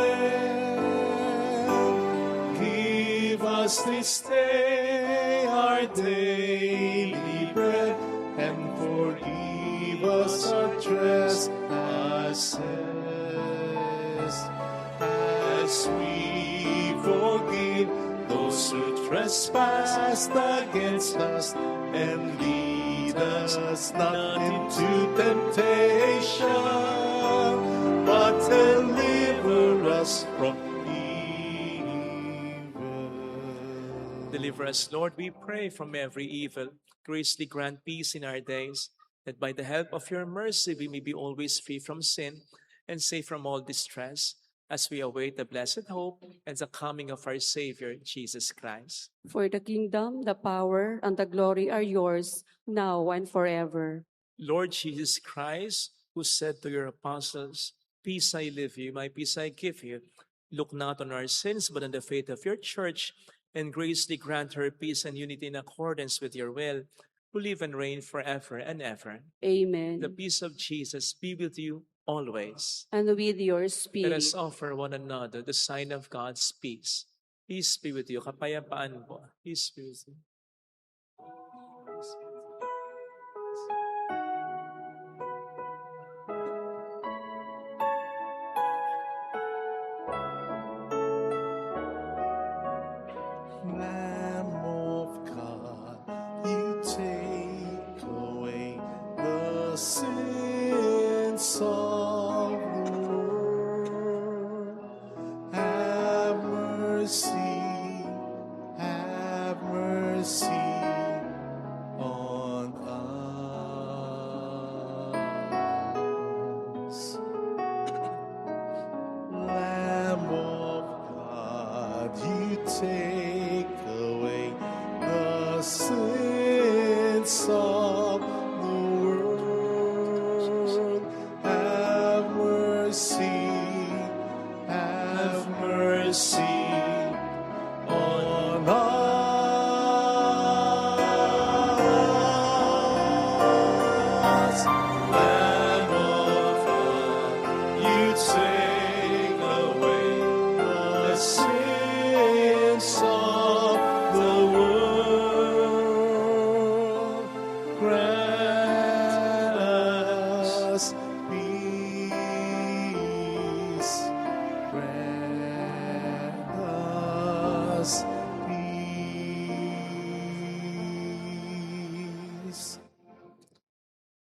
Give us this day our daily bread, and forgive us our trespasses, as we forgive those who trespass against us, and lead us not into temptation, but deliver us from evil. Deliver us, Lord, we pray, from every evil. Graciously grant peace in our days, that by the help of your mercy we may be always free from sin and safe from all distress, as we await the blessed hope and the coming of our Savior, Jesus Christ.
For the kingdom, the power, and the glory are yours, now and forever.
Lord Jesus Christ, who said to your apostles, Peace I leave you, my peace I give you, look not on our sins, but on the faith of your church, and graciously grant her peace and unity in accordance with your will, who live and reign forever and ever.
Amen.
The peace of Jesus be with you always.
And with your
Let
spirit.
us offer one another the sign of God's peace. Peace be with you. Kapayapaan po. Peace be with you.
Lamb of God, you take away the sins of the world. Have mercy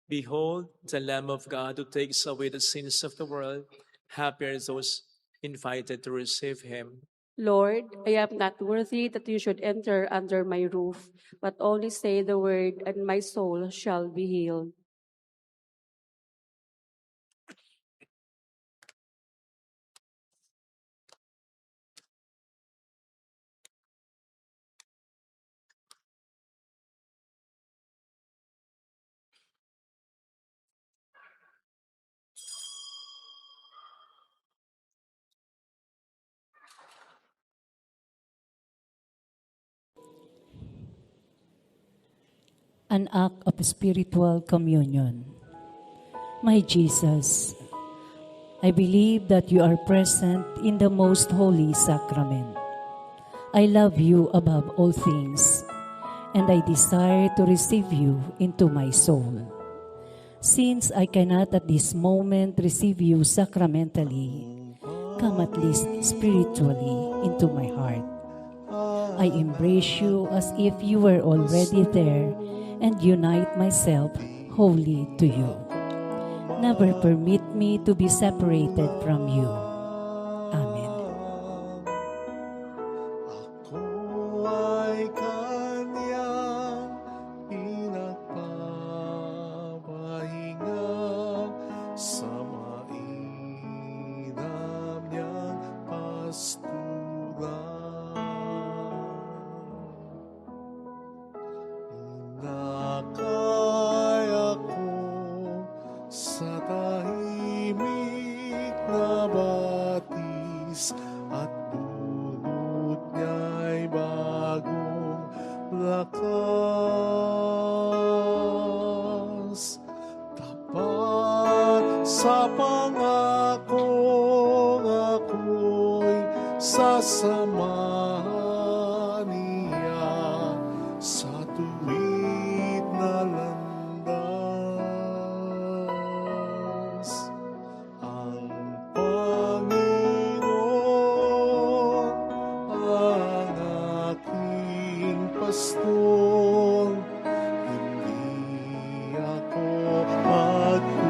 Behold, the Lamb of God who takes away the sins of the world. Happy are those invited to receive him.
Lord, I am not worthy that you should enter under my roof, but only say the word, and my soul shall be healed.
An act of spiritual communion. My Jesus, I believe that you are present in the most holy sacrament. I love you above all things, and I desire to receive you into my soul. Since I cannot at this moment receive you sacramentally, come at least spiritually into my heart. I embrace you as if you were already there and unite myself wholly to you. Never permit me to be separated from you. Amen.
Ako ay kanyang pinagpapahinga sa mainam niyang pastulan. Inakay ako sa tahimik na batis at dulot niya'y bagong lakas. Tapat sa pangakong ako'y sasamahan niya sa tuwid na landas. Ang Panginoon ang aking pastor, hindi ako magkukulang.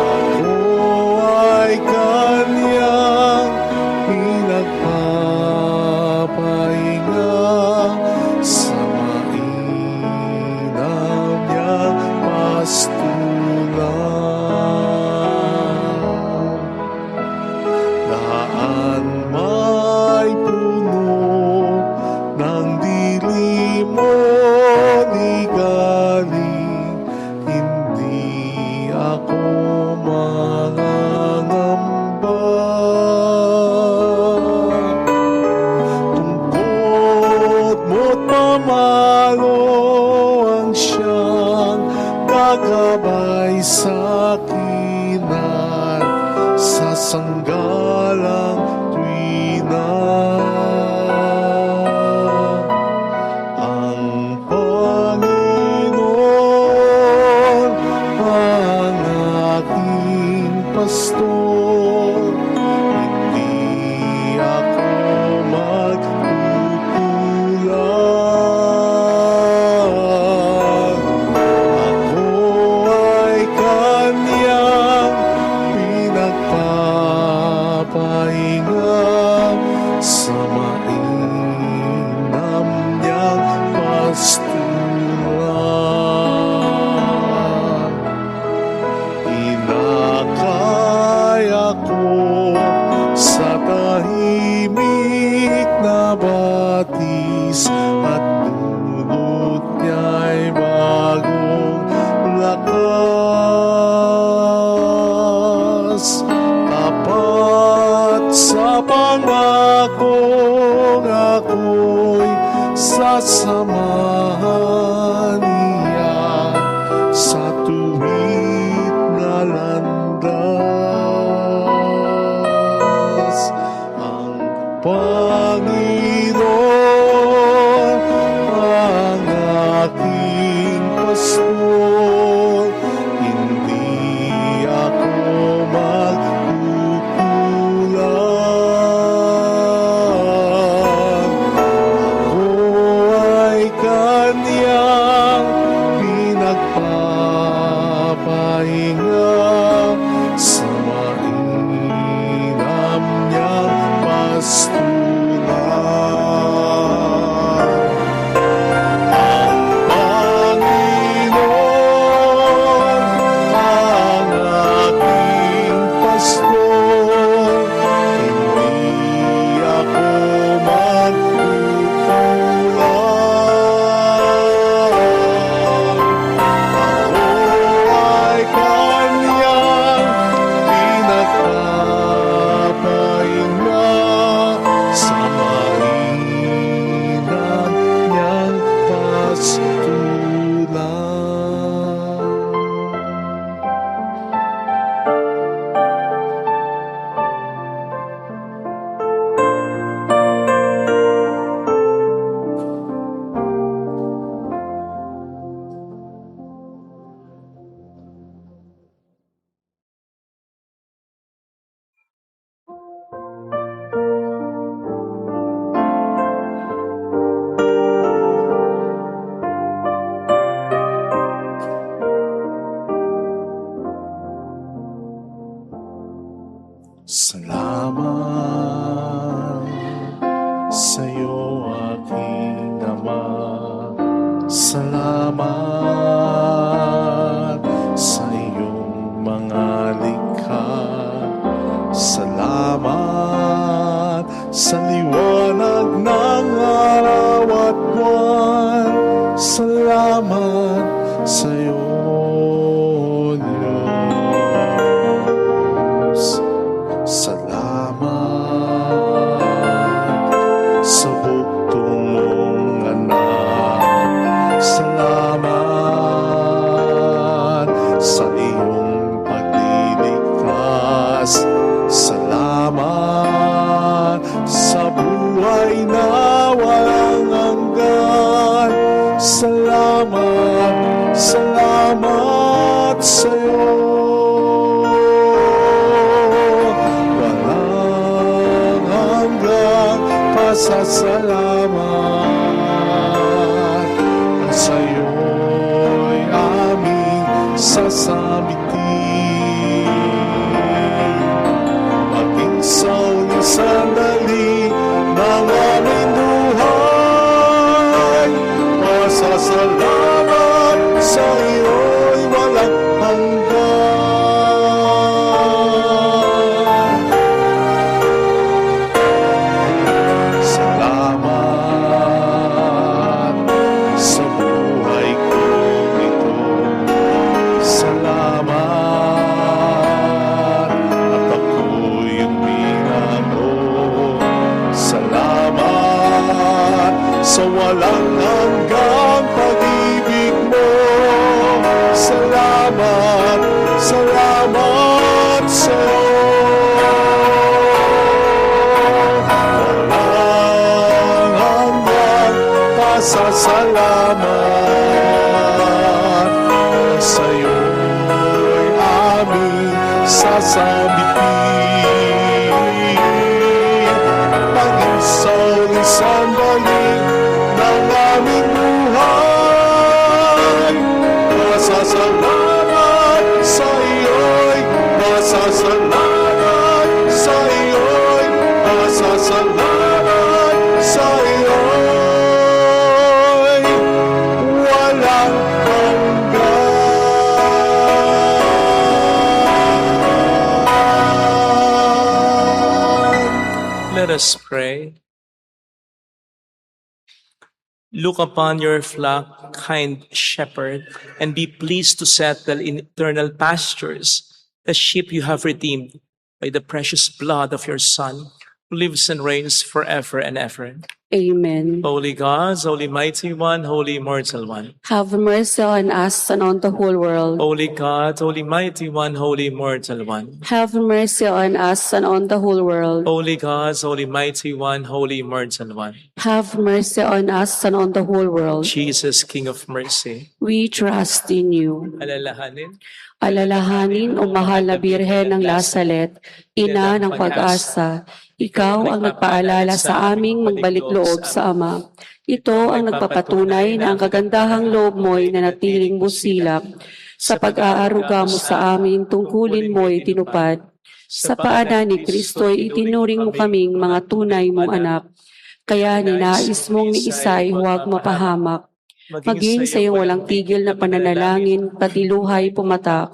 Ako ay kanyang pinagpapahinga sa mainam niyang pastulan. Daan may puno ng dilim mo ni galing, hindi ako mangangamba. Tungkod mo't pamalo ang siyang gagabay sa akin at sa sanggalang tuwina. Ang Panginoon ang aking pastor, hindi ako magkukulang. Ako ay kanyang pinagpapahinga sa mainam niyang pastulan. Inakay ako sa tahimik na batis at dulot niya'y bagong lakas. Tapat sa pangakong ako'y sasamahan niya sa tuwid na landas. Ang Panginoon ang aking pastor, hindi ako magkukulang. Ako Salamat sa'yo, aking Ama. Salamat sa iyong mga likha. Salamat sa liwanag ng araw at buwan. Salamat sa iyo, Diyos. Salamat sa buktong mong anak. Salamat sa iyong pagliligtas. Salamat sa buhay na walang hanggan. Salamat, salamat sa iyo. Walang hanggang pasasalamat. Ang sa'yo'y aming sasabitin. Maging sa uling sandali ng aming buhay, masasalamat sa iyo'y walang hanggan. Salamat sa buhay kong ito. Salamat at ako'y uminago. Salamat sa walang hanggang pag-ibig mo. Salamat, salamat sa walang hanggang pasasalamat. Sa'yo'y aming sasabitin. Maging sa uling sandali ng aming buhay, masasalamat sa iyo'y, masasalamat sa iyo'y, masasalamat sa iyo'y walang hanggan.
Let us pray. Look upon your flock, kind shepherd, and be pleased to settle in eternal pastures the sheep you have redeemed by the precious blood of your Son, who lives and reigns forever and ever.
Amen.
Holy God, Holy Mighty One, Holy Immortal One.
Have mercy on us and on the whole world.
Holy God, Holy Mighty One, Holy Immortal One.
Have mercy on us and on the whole world.
Holy God, Holy Mighty One, Holy Immortal One.
Have mercy on us and on the whole world.
Jesus, King of Mercy.
We trust in you.
Alalahanin,
Alalahanin, O mahal na Birhen ng Lasalet, Ina ng pag-asa, ikaw ang nagpaalala sa aming magbalik loob sa Ama. Ito ang nagpapatunay na ang kagandahang loob mo'y nanatiling busilak. Sa pag-aaruga mo sa amin, tungkulin mo'y tinupad. Sa paanan ni Kristo'y itinuring mo kaming mga tunay mong anak. Kaya ninais mong ni Isay huwag mapahamak. Maging sa iyong walang tigil na pananalangin, pati luhay pumata.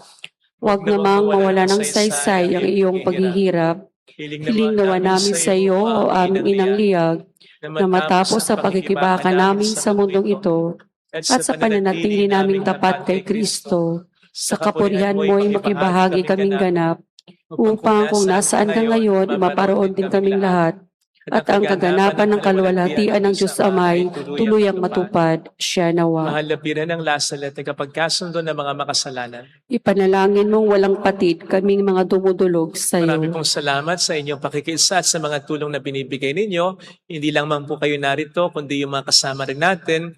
Huwag namang mawala ng saysay ang iyong paghihirap. Hiling nawa namin sa iyo, O aming inang liyag, na matapos sa pagkikibaka namin sa mundong ito, at sa pananatili naming tapat kay Kristo, sa kapurihan mo'y makibahagi kaming ganap, upang kung nasaan ka ngayon, maparoon din kaming lahat, at ang kaganapan ng kaluwalhatian ng Diyos Amay tuluyang matupad, siya nawa.
mahal na Birhen ng Lasalet, nagkapagkasundo ng mga makasalanan.
Ipanalangin mong walang patid kaming mga dumudulog sa
Marami
iyo.
pong salamat sa inyong pakikiisa at sa mga tulong na binibigay ninyo. Hindi lang man po kayo narito, kundi yung mga kasama rin natin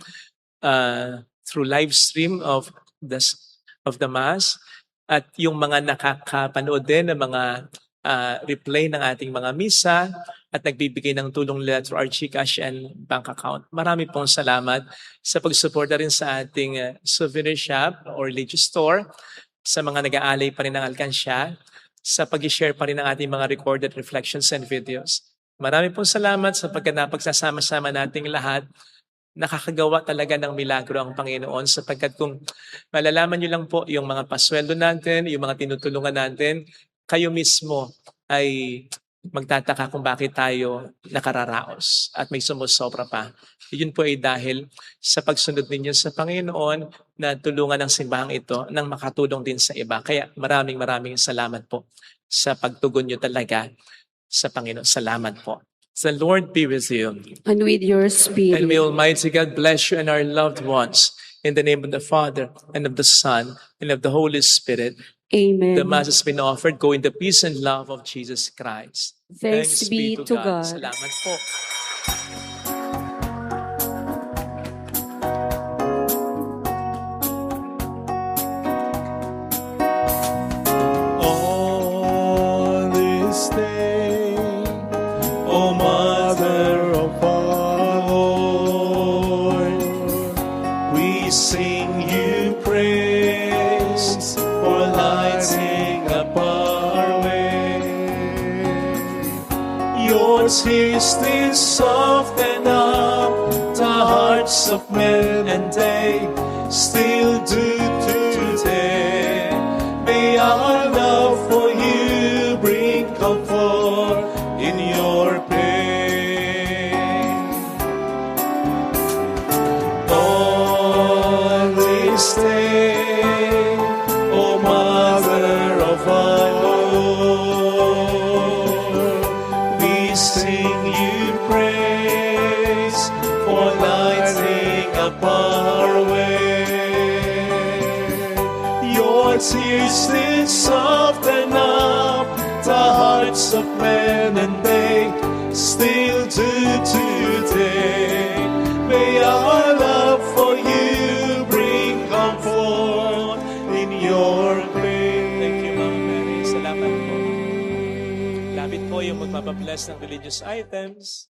through live stream of the Mass at yung mga nakakapanood din ng mga replay ng ating mga misa at nagbibigay ng tulong nila through our GCash and bank account. Marami pong salamat sa pagsuporta rin sa ating souvenir shop or religious store, sa mga nag-aalay pa rin ng alkansya, sa pag-share pa rin ng ating mga recorded reflections and videos. Marami pong salamat sapagkat napagsasama-sama nating lahat. Nakakagawa talaga ng milagro ang Panginoon sapagkat kung malalaman nyo lang po yung mga pasweldo natin, yung mga tinutulungan natin, kayo mismo ay magtataka kung bakit tayo nakararaos at may sumusobra pa. Yun po ay dahil sa pagsunod ninyo sa Panginoon na tulungan ng simbahang ito nang makatulong din sa iba. Kaya maraming salamat po sa pagtugon nyo talaga sa Panginoon. Salamat po. The Lord be with you.
And with your spirit.
And may Almighty God bless you and our loved ones. In the name of the Father, and of the Son, and of the Holy Spirit.
Amen.
The Mass has been offered. Go in the peace and love of Jesus Christ.
Thanks be to God.
Salamat po.
On this day, O Mother of our Lord, we sing you praise for lighting up our way. Your tears did soften up the hearts of men, and they still do today. May our love for you bring comfort in your pain. On this day, O Mother of our Lord, we sing you praise for lighting up our way. Your tears did soften up the hearts of men, and they still do today. May our love for you bring comfort in your pain.
Thank you, Mama Mary. Salamat po. Lapit po yung magpapabless ng religious items.